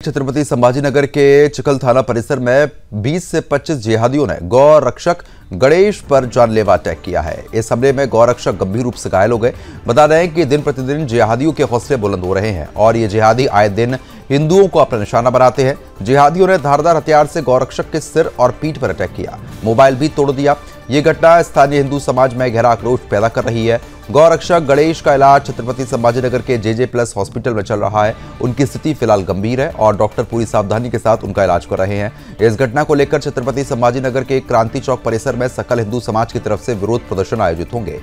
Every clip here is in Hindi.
छत्रपति संभाजीनगर के चिकल थाना परिसर में 20 से 25 जिहादियों ने गौ रक्षक गणेश पर जानलेवा अटैक किया है। इस हमले में गौ रक्षक गंभीर रूप से घायल हो गए। बता रहे हैं कि दिन प्रतिदिन जिहादियों के हौसले बुलंद हो रहे हैं और ये जिहादी आए दिन हिंदुओं को अपना निशाना बनाते हैं। जिहादियों ने धारदार हथियार से गौ रक्षक के सिर और पीठ पर अटैक किया, मोबाइल भी तोड़ दिया। ये घटना स्थानीय हिंदू समाज में गहरा आक्रोश पैदा कर रही है। गौ रक्षक गणेश का इलाज छत्रपति संभाजीनगर के JJ+ हॉस्पिटल में चल रहा है। उनकी स्थिति फिलहाल गंभीर है और डॉक्टर पूरी सावधानी के साथ उनका इलाज कर रहे हैं। इस घटना को लेकर छत्रपति संभाजीनगर के क्रांति चौक परिसर में सकल हिंदू समाज की तरफ से विरोध प्रदर्शन आयोजित होंगे।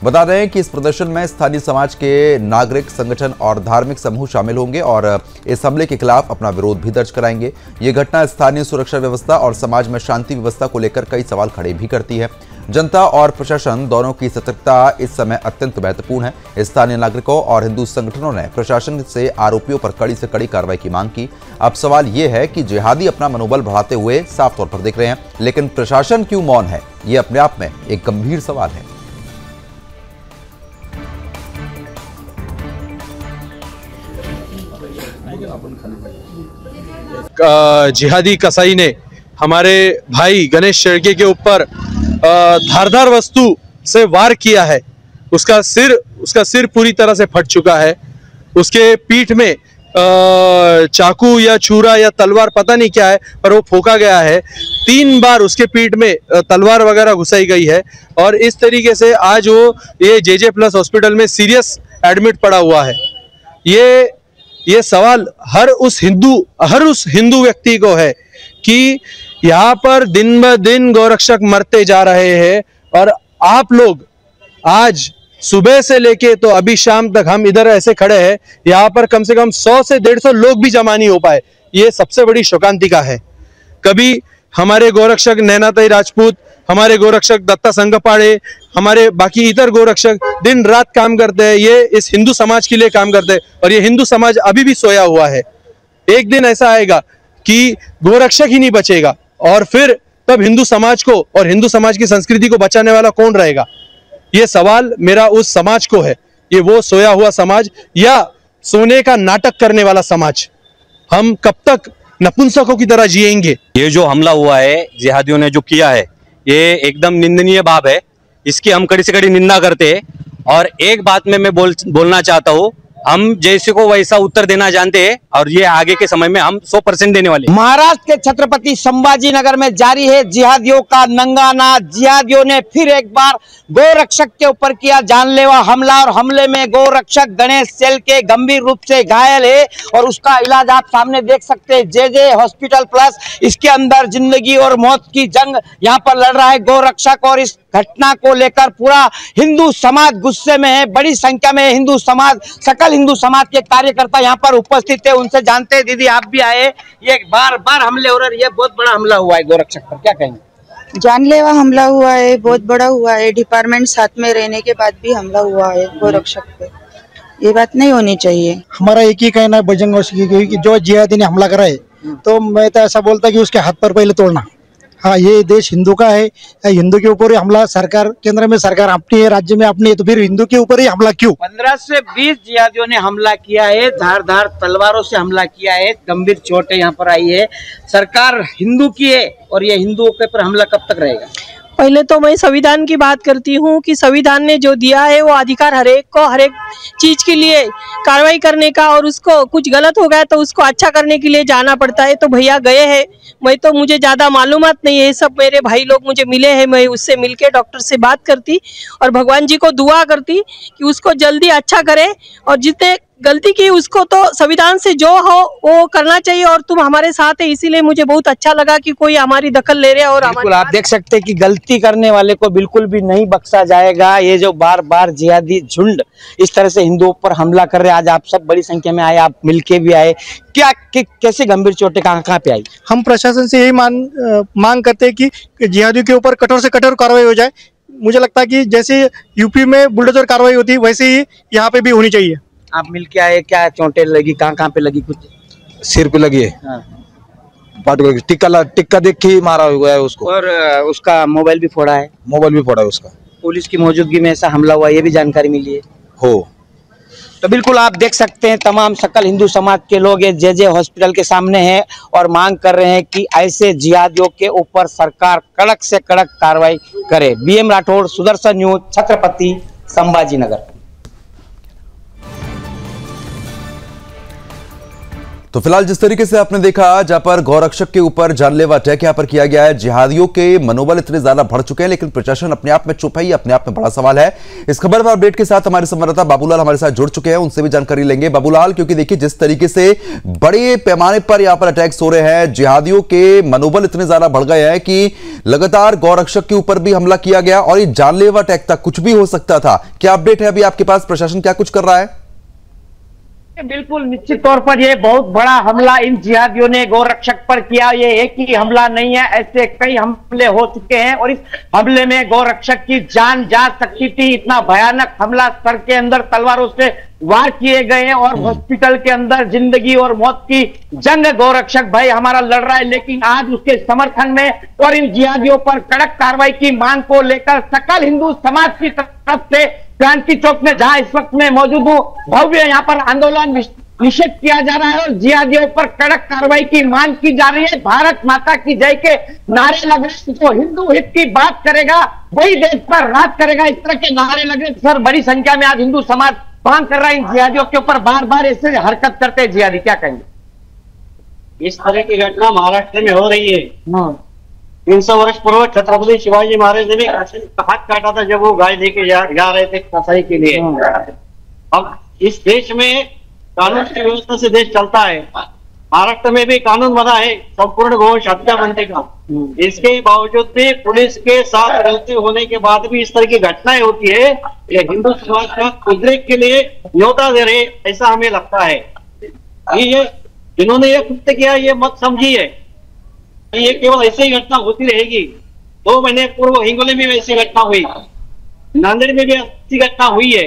बता रहे हैं कि इस प्रदर्शन में स्थानीय समाज के नागरिक संगठन और धार्मिक समूह शामिल होंगे और इस हमले के खिलाफ अपना विरोध भी दर्ज कराएंगे। ये घटना स्थानीय सुरक्षा व्यवस्था और समाज में शांति व्यवस्था को लेकर कई सवाल खड़े भी करती है। जनता और प्रशासन दोनों की सतर्कता इस समय अत्यंत महत्वपूर्ण है। स्थानीय नागरिकों और हिंदू संगठनों ने प्रशासन से आरोपियों पर कड़ी से कड़ी कार्रवाई की मांग की। अब सवाल ये है कि जिहादी अपना मनोबल बढ़ाते हुए साफ तौर पर दिख रहे हैं, लेकिन प्रशासन क्यों मौन है, ये अपने आप में एक गंभीर सवाल है। जिहादी कसाई ने हमारे भाई गणेश शेड़के के ऊपर धारदार वस्तु से वार किया है। उसका सिर पूरी तरह से फट चुका है। उसके पीठ में चाकू या छुरा या तलवार पता नहीं क्या है, पर वो फोका गया है। 3 बार उसके पीठ में तलवार वगैरह घुसाई गई है और इस तरीके से आज वो ये JJ+ हॉस्पिटल में सीरियस एडमिट पड़ा हुआ है। ये सवाल हर उस हिंदू व्यक्ति को है कि यहाँ पर दिन ब दिन गौरक्षक मरते जा रहे हैं और आप लोग आज सुबह से लेके तो अभी शाम तक हम इधर ऐसे खड़े हैं, यहाँ पर कम से कम 100 से 150 लोग भी जमा नहीं हो पाए। ये सबसे बड़ी शोकांतिका है। कभी हमारे गोरक्षक नैनाताई राजपूत, हमारे गोरक्षक दत्ता संगपाड़े, हमारे बाकी इतर गोरक्षक दिन रात काम करते हैं। ये इस हिंदू समाज के लिए काम करते हैं और ये हिंदू समाज अभी भी सोया हुआ है। एक दिन ऐसा आएगा कि गोरक्षक ही नहीं बचेगा और फिर तब हिंदू समाज को और हिंदू समाज की संस्कृति को बचाने वाला कौन रहेगा? ये सवाल मेरा उस समाज को है। ये वो सोया हुआ समाज या सोने का नाटक करने वाला समाज? हम कब तक नपुंसकों की तरह जिएंगे? ये जो हमला हुआ है जिहादियों ने जो किया है, ये एकदम निंदनीय बात है। इसकी हम कड़ी से कड़ी निंदा करते हैं और एक बात में मैं बोलना चाहता हूँ, हम जैसे को वैसा उत्तर देना जानते हैं और ये आगे के समय में हम 100% देने वाले। महाराष्ट्र के छत्रपति संभाजीनगर में जारी है जिहादियों का नंगा नाच। जिहादियों ने फिर एक बार गोरक्षक के ऊपर किया जानलेवा हमला और हमले में गोरक्षक गणेश शेड़के गंभीर रूप से घायल है और उसका इलाज आप सामने देख सकते हैं JJ हॉस्पिटल प्लस। इसके अंदर जिंदगी और मौत की जंग यहाँ पर लड़ रहा है गोरक्षक और इस घटना को लेकर पूरा हिंदू समाज गुस्से में है। बड़ी संख्या में हिंदू समाज, सकल हिंदू समाज के कार्यकर्ता यहाँ पर उपस्थित है। उनसे जानते हैं, दीदी आप भी आए, ये बार हमले हो रहे हैं, ये बहुत बड़ा हमला हुआ है गोरक्षक पर, क्या कहेंगे? जानलेवा हमला हुआ है, बहुत बड़ा हुआ है। डिपार्टमेंट साथ में रहने के बाद भी हमला हुआ है गोरक्षक पे। ये बात नहीं होनी चाहिए। हमारा एक ही कहना है बजरंग की जो जिहादी ने हमला करा है, तो मैं तो ऐसा बोलता कि उसके हाथ पर पहले तोड़ना। हाँ, ये देश हिंदू का है, हिंदू के ऊपर ही हमला, सरकार केंद्र में सरकार अपनी है, राज्य में अपनी है, तो फिर हिंदू के ऊपर ही हमला क्यों? 15 से 20 जिहादियों ने हमला किया है, धारदार तलवारों से हमला किया है, गंभीर चोटें यहाँ पर आई है। सरकार हिंदू की है और ये हिंदुओं के ऊपर हमला कब तक रहेगा? पहले तो मैं संविधान की बात करती हूँ कि संविधान ने जो दिया है वो अधिकार हरेक को हरेक चीज के लिए कार्रवाई करने का, और उसको कुछ गलत हो गया तो उसको अच्छा करने के लिए जाना पड़ता है। तो भैया गए हैं, मुझे ज्यादा मालूमात नहीं है, सब मेरे भाई लोग मुझे मिले हैं, मैं उससे मिलके डॉक्टर से बात करती और भगवान जी को दुआ करती कि उसको जल्दी अच्छा करे और जितने गलती की उसको तो संविधान से जो हो वो करना चाहिए। और तुम हमारे साथ है, इसीलिए मुझे बहुत अच्छा लगा कि कोई हमारी दखल ले रहे हैं। और बिल्कुल आप देख सकते हैं कि गलती करने वाले को बिल्कुल भी नहीं बख्शा जाएगा। ये जो बार जिहादी झुंड इस तरह से हिंदुओं पर हमला कर रहे हैं, आज आप सब बड़ी संख्या में आए, आप मिलके भी आए, क्या कैसे गंभीर चोटें कहाँ पे आई? हम प्रशासन से यही मांग करते हैं कि जिहादियों के ऊपर कठोर से कठोर कार्रवाई हो जाए। मुझे लगता है कि जैसे यूपी में बुलडोजर कार्रवाई होती है वैसे ही यहाँ पे भी होनी चाहिए। आप मिलके आए, क्या चोटें लगी, कहाँ पे लगी? कुछ सिर पे लगी है। हाँ। टिक्का देख के मारा हुआ है उसको, और उसका मोबाइल भी फोड़ा है। मोबाइल भी फोड़ा है उसका। पुलिस की मौजूदगी में ऐसा हमला हुआ, ये भी जानकारी मिली है। हो तो बिल्कुल आप देख सकते हैं तमाम सकल हिंदू समाज के लोग ये जे हॉस्पिटल के सामने हैं और मांग कर रहे हैं कि ऐसे जिहादियों के ऊपर सरकार कड़क से कड़क कार्रवाई करे। BM Rathore, Sudarshan news, Chhatrapati Sambhaji Nagar. तो फिलहाल जिस तरीके से आपने देखा जहां पर गौरक्षक के ऊपर जानलेवा अटैक यहां पर किया गया है, जिहादियों के मनोबल इतने ज्यादा बढ़ चुके हैं, लेकिन प्रशासन अपने आप में चुप है, ये अपने आप में बड़ा सवाल है। इस खबर पर अपडेट के साथ हमारे संवाददाता बाबूलाल हमारे साथ जुड़ चुके हैं, उनसे भी जानकारी लेंगे। बाबूलाल, क्योंकि देखिए जिस तरीके से बड़े पैमाने पर यहां पर अटैक्स हो रहे हैं, जिहादियों के मनोबल इतने ज्यादा बढ़ गए हैं कि लगातार गौरक्षक के ऊपर भी हमला किया गया और ये जानलेवा अटैक तक कुछ भी हो सकता था। क्या अपडेट है अभी आपके पास, प्रशासन क्या कुछ कर रहा है? बिल्कुल निश्चित तौर पर यह बहुत बड़ा हमला इन जिहादियों ने गौरक्षक पर किया। ये एक ही हमला नहीं है, ऐसे कई हमले हो चुके हैं और इस हमले में गौरक्षक की जान जा सकती थी। इतना भयानक हमला, सर के अंदर तलवारों से वार किए गए हैं और हॉस्पिटल के अंदर जिंदगी और मौत की जंग गौरक्षक भाई हमारा लड़ रहा है। लेकिन आज उसके समर्थन में और इन जिहादियों पर कड़क कार्रवाई की मांग को लेकर सकल हिंदू समाज की तरफ से क्रांति चौक में, जहां इस वक्त मैं मौजूद हूं, भव्य यहां पर आंदोलन निषेध किया जा रहा है और जिहादियों पर कड़क कार्रवाई की मांग की जा रही है। भारत माता की जय के नारे लग रहे, जो हिंदू हित की बात करेगा वही देश पर राज करेगा, इस तरह के नारे लग रहे। सर, बड़ी संख्या में आज हिंदू समाज मांग कर रहा है इन जिहादियों के ऊपर, बार बार ऐसे हरकत करते हैं जिहादी, क्या कहेंगे? इस तरह की घटना महाराष्ट्र में हो रही है। 300 वर्ष पूर्व छत्रपति शिवाजी महाराज ने भी हाथ काटा था जब वो गाय लेके जा रहे थे कसाई के लिए। अब इस देश में कानून की व्यवस्था से देश चलता है। महाराष्ट्र में भी कानून बना है संपूर्ण गौ हत्या बनने का। इसके बावजूद भी पुलिस के साथ रहते होने के बाद भी इस तरह की घटनाएं होती है। ये हिंदू समाज का उद्रेक के लिए न्योता दे रहे, ऐसा हमें लगता है। ये जिन्होंने ये कृत्य किया ये मत समझिए ये केवल ऐसे ही घटना होती रहेगी। 2 महीने पूर्व हिंगोली में ऐसी घटना हुई, नांदेड़ में भी ऐसी घटना हुई है।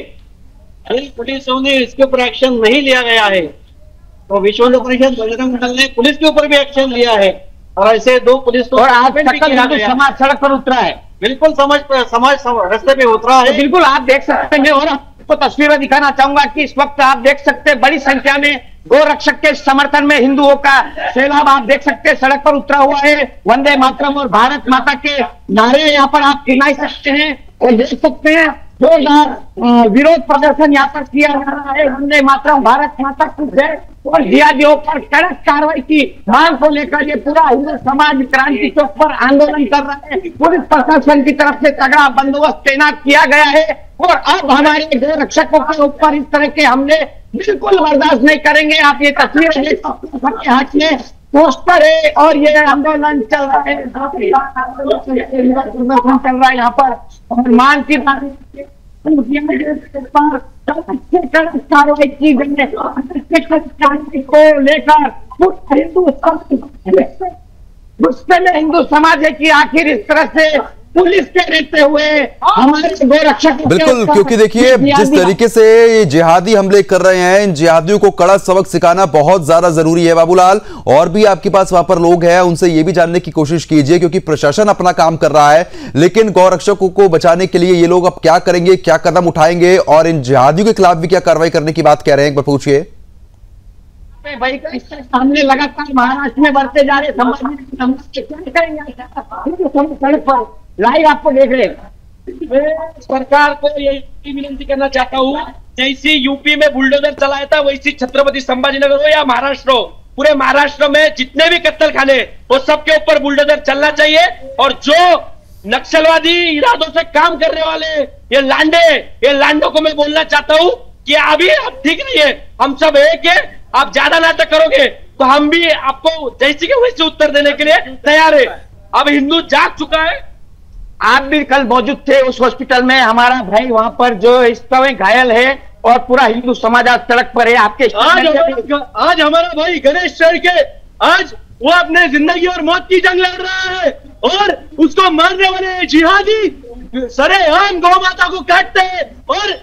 पुलिसों ने इसके ऊपर एक्शन नहीं लिया गया है, तो विश्व हिंदू परिषद बजरंग दल ने पुलिस के ऊपर भी एक्शन लिया है और ऐसे 2 पुलिस को समाज सड़क पर उतरा है। बिल्कुल समाज रास्ते पे उतरा है। बिल्कुल आप देख सकते हैं और आपको तस्वीरें दिखाना चाहूंगा कि इस वक्त आप देख सकते हैं बड़ी संख्या में गौरक्षक के समर्थन में हिंदुओं का सैलाब आप देख सकते हैं सड़क पर उतरा हुआ है। वंदे मातरम और भारत माता के नारे यहाँ पर आप सुनाई सकते हैं और देख सकते हैं जोरदार विरोध प्रदर्शन यहाँ पर किया जा रहा है। वंदे मातरम, भारत माता की जय और जिहादियों पर कड़क कार्रवाई की मांग को लेकर ये पूरा हिंदू समाज क्रांति चौक पर आंदोलन कर रहा है। पुलिस प्रशासन की तरफ से तगड़ा बंदोबस्त तैनात किया गया है और अब हमारे गौरक्षकों के ऊपर इस तरह के हमले बिल्कुल बर्दाश्त नहीं करेंगे। आप ये तस्वीरें देख सकते हैं, सबके हाथ में पोस्टर है और ये आंदोलन चल रहा है, प्रदर्शन चल रहा है यहाँ पर और मांग की कार्रवाई की गई को लेकर हिंदू समाज है कि आखिर इस तरह से पुलिस के रहते हुए हमारे गौरक्षक बिल्कुल, क्योंकि देखिए जिस तरीके से ये जिहादी हमले कर रहे हैं, इन जिहादियों को कड़ा सबक सिखाना बहुत ज्यादा जरूरी है। बाबूलाल, और भी आपके पास वहां पर लोग हैं, उनसे ये भी जानने की कोशिश कीजिए, क्योंकि प्रशासन अपना काम कर रहा है, लेकिन गौरक्षकों को बचाने के लिए ये लोग अब क्या करेंगे, क्या कदम उठाएंगे और इन जिहादियों के खिलाफ भी क्या कार्रवाई करने की बात कह रहे हैं, एक बार पूछिए। सामने लगातार महाराष्ट्र में बढ़ते जा रहे सड़क पर लाइव आपको देख रहे हैं। सरकार को यही विनती करना चाहता हूँ, जैसी यूपी में बुलडोजर चलाया था वैसी छत्रपति संभाजीनगर हो या महाराष्ट्र हो, पूरे महाराष्ट्र में जितने भी कत्ल खाने वो सबके ऊपर बुलडोजर चलना चाहिए। और जो नक्सलवादी इरादों से काम करने वाले ये लांडों को मैं बोलना चाहता हूँ कि अभी अब ठीक नहीं है, हम सब एक है। आप ज्यादा नाटक करोगे तो हम भी आपको जैसे के वैसे उत्तर देने के लिए तैयार है। अब हिंदू जाग चुका है। आप भी कल मौजूद थे उस हॉस्पिटल में, हमारा भाई वहां पर जो इस तरह घायल है और पूरा हिंदू समाज आज सड़क पर है। आपके आज हमारा भाई गणेश शेरके आज वो अपने जिंदगी और मौत की जंग लड़ रहा है और उसको मारने वाले जिहादी सरेआम गौ माता को काटते हैं और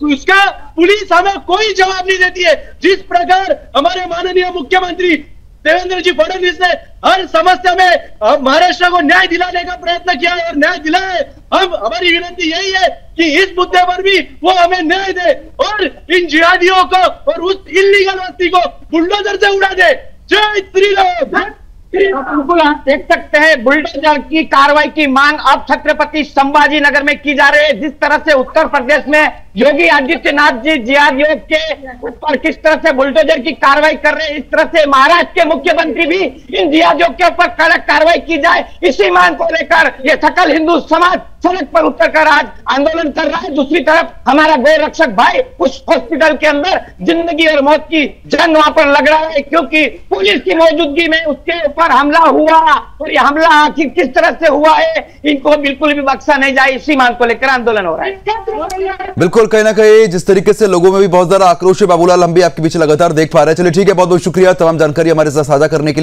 उसका पुलिस हमें कोई जवाब नहीं देती है। जिस प्रकार हमारे माननीय मुख्यमंत्री देवेंद्र जी फडणवीस ने हर समस्या में महाराष्ट्र को न्याय दिलाने का प्रयत्न किया और न्याय दिलाए। हम हमारी विनती यही है कि इस मुद्दे पर भी वो हमें न्याय दे और इन जिहादियों को और उस इल्लीगल बस्ती को बुलडोजर से उड़ा दे। जय श्री राम। बिल्कुल आप देख सकते हैं बुलडोजर की कार्रवाई की मांग अब छत्रपति संभाजी नगर में की जा रही है। जिस तरह से उत्तर प्रदेश में योगी आदित्यनाथ जी जिहादियों के ऊपर किस तरह से बुलडोजर की कार्रवाई कर रहे हैं, इस तरह से महाराष्ट्र के मुख्यमंत्री भी इन जिहादियों के ऊपर कड़क कार्रवाई की जाए, इसी मांग को लेकर ये सकल हिंदू समाज सड़क पर उतरकर आज आंदोलन कर रहा है। दूसरी तरफ हमारा गौ रक्षक भाई उस हॉस्पिटल के अंदर जिंदगी और मौत की जंग वहां पर लग रहा है, क्योंकि पुलिस की मौजूदगी में उसके ऊपर हमला हुआ और ये हमला आखिर किस तरह से हुआ है, इनको बिल्कुल भी बख्शा नहीं जाए, इसी मांग को लेकर आंदोलन हो रहा है। बिल्कुल कहीं ना कहीं जिस तरीके से लोगों में भी बहुत ज्यादा आक्रोश है, बाबूलाल हम भी आपके पीछे लगातार देख पा रहे हैं। चलिए ठीक है, बहुत बहुत शुक्रिया तमाम जानकारी हमारे साथ साझा करने के लिए।